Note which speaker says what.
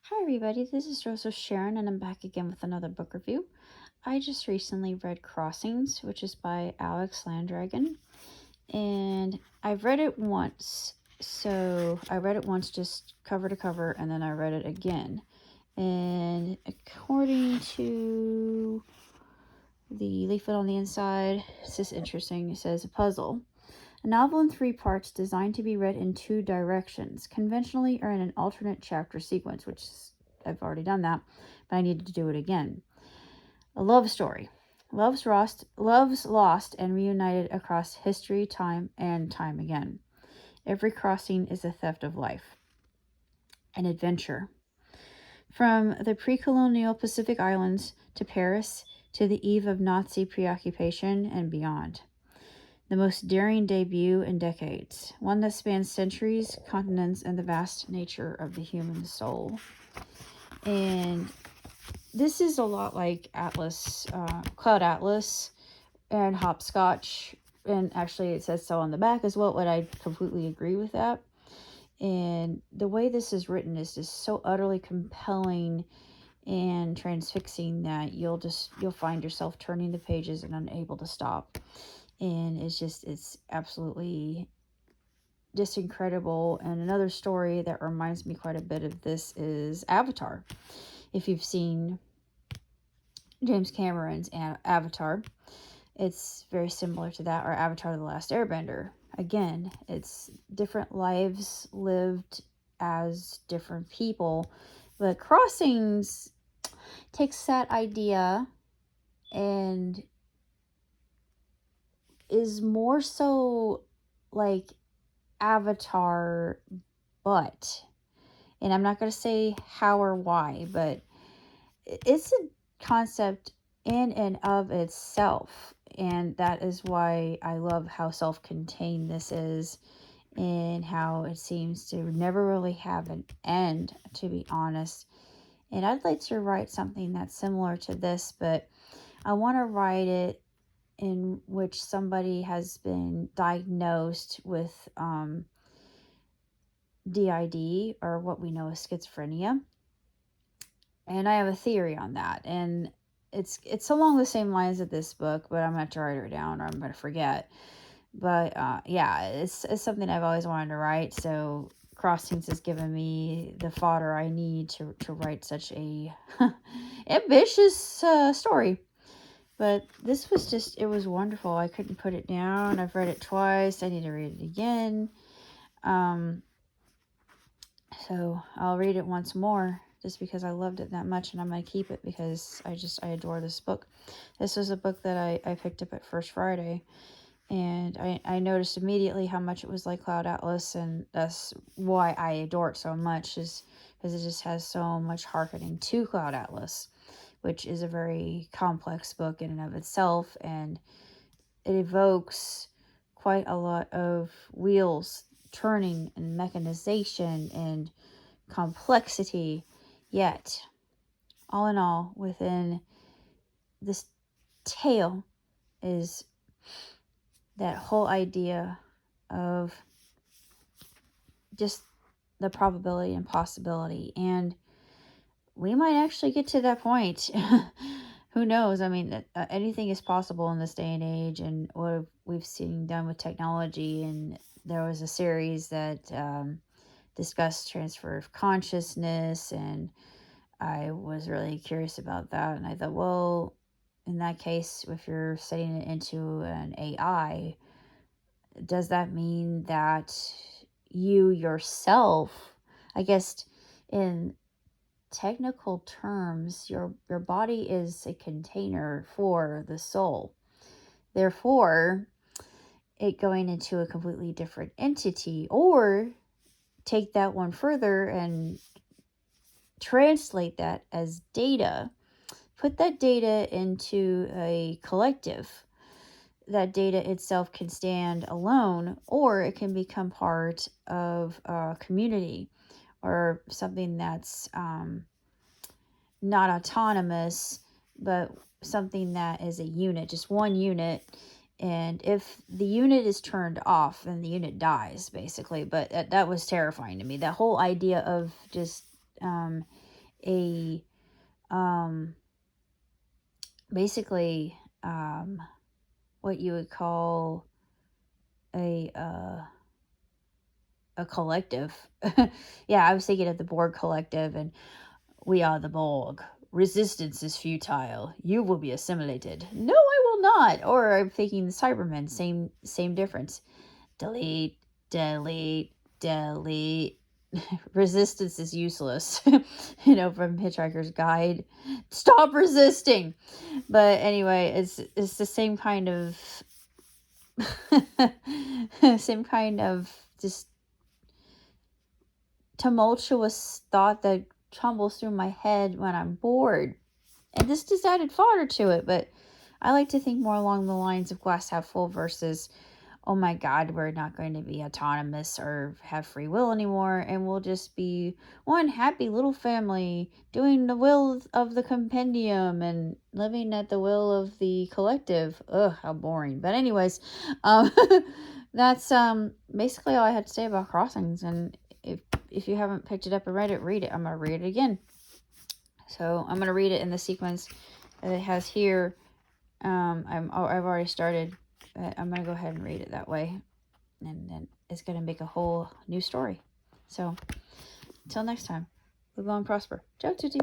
Speaker 1: Hi, everybody. This is Joseph Sharon, and I'm back again with another book review. I just recently read Crossings, which is by Alex Landragin, and I've read it once. So I read it once just cover to cover, and then I read it again. And according to the leaflet on the inside, it's just interesting. It says a puzzle. A novel in 3 parts designed to be read in 2 directions, conventionally or in an alternate chapter sequence, which I've already done that, but I needed to do it again. A love story. Love's lost and reunited across history, time, and time again. Every crossing is a theft of life. An adventure. From the pre-colonial Pacific Islands to Paris to the eve of Nazi preoccupation and beyond. The most daring debut in decades, one that spans centuries, continents, and the vast nature of the human soul. And this is a lot like Atlas, Cloud Atlas, and Hopscotch, and actually it says so on the back as well, but I completely agree with that. And the way this is written is just so utterly compelling and transfixing that you'll find yourself turning the pages and unable to stop. And it's absolutely just incredible. And another story that reminds me quite a bit of this is Avatar. If you've seen James Cameron's Avatar, it's very similar to that, or Avatar The Last Airbender. Again, it's different lives lived as different people, but Crossings takes that idea and is more so like Avatar, but, and I'm not going to say how or why, but it's a concept in and of itself. And that is why I love how self-contained this is, and how it seems to never really have an end, to be honest. And I'd like to write something that's similar to this, but I want to write it in which somebody has been diagnosed with DID, or what we know as schizophrenia. And I have a theory on that. And it's along the same lines of this book, but I'm going to have to write it down or I'm going to forget. But yeah, it's something I've always wanted to write. So Crossings has given me the fodder I need to write such a ambitious story. But this was just, it was wonderful. I couldn't put it down. I've read it twice. I need to read it again. So I'll read it once more just because I loved it that much, and I'm going to keep it because I adore this book. This was a book that I picked up at First Friday, and I noticed immediately how much it was like Cloud Atlas, and that's why I adore it so much, is because it just has so much harkening to Cloud Atlas, which is a very complex book in and of itself, and it evokes quite a lot of wheels turning and mechanization and complexity, yet all in all, within this tale is that whole idea of just the probability and possibility, and we might actually get to that point. Who knows? I mean, anything is possible in this day and age, and what we've seen done with technology. And there was a series that discussed transfer of consciousness, and I was really curious about that. And I thought, well, in that case, if you're setting it into an AI, does that mean that you yourself, I guess in technical terms, your body is a container for the soul. Therefore, it going into a completely different entity, or take that one further and translate that as data, put that data into a collective. That data itself can stand alone, or it can become part of a community, or something that's not autonomous, but something that is a unit, just one unit. And if the unit is turned off, then the unit dies, basically. But that was terrifying to me. That whole idea of just a basically what you would call a collective. Yeah, I was thinking of the Borg collective, and we are the Borg. Resistance is futile. You will be assimilated. No, I will not. Or I'm thinking the Cybermen. Same difference. Delete, delete, delete. Resistance is useless. From Hitchhiker's Guide. Stop resisting. But anyway, it's the same kind of same kind of just tumultuous thought that tumbles through my head when I'm bored. And this just added fodder to it, but I like to think more along the lines of glass half full versus, oh my God, we're not going to be autonomous or have free will anymore, and we'll just be one happy little family doing the will of the compendium and living at the will of the collective. Ugh, how boring. But anyways, that's basically all I had to say about Crossings. And if you haven't picked it up and read it, read it. I'm gonna read it again. So I'm gonna read it in the sequence that it has here. I've already started. I'm gonna go ahead and read it that way, and then it's gonna make a whole new story. So until next time, live long and prosper. Ciao, Tutti.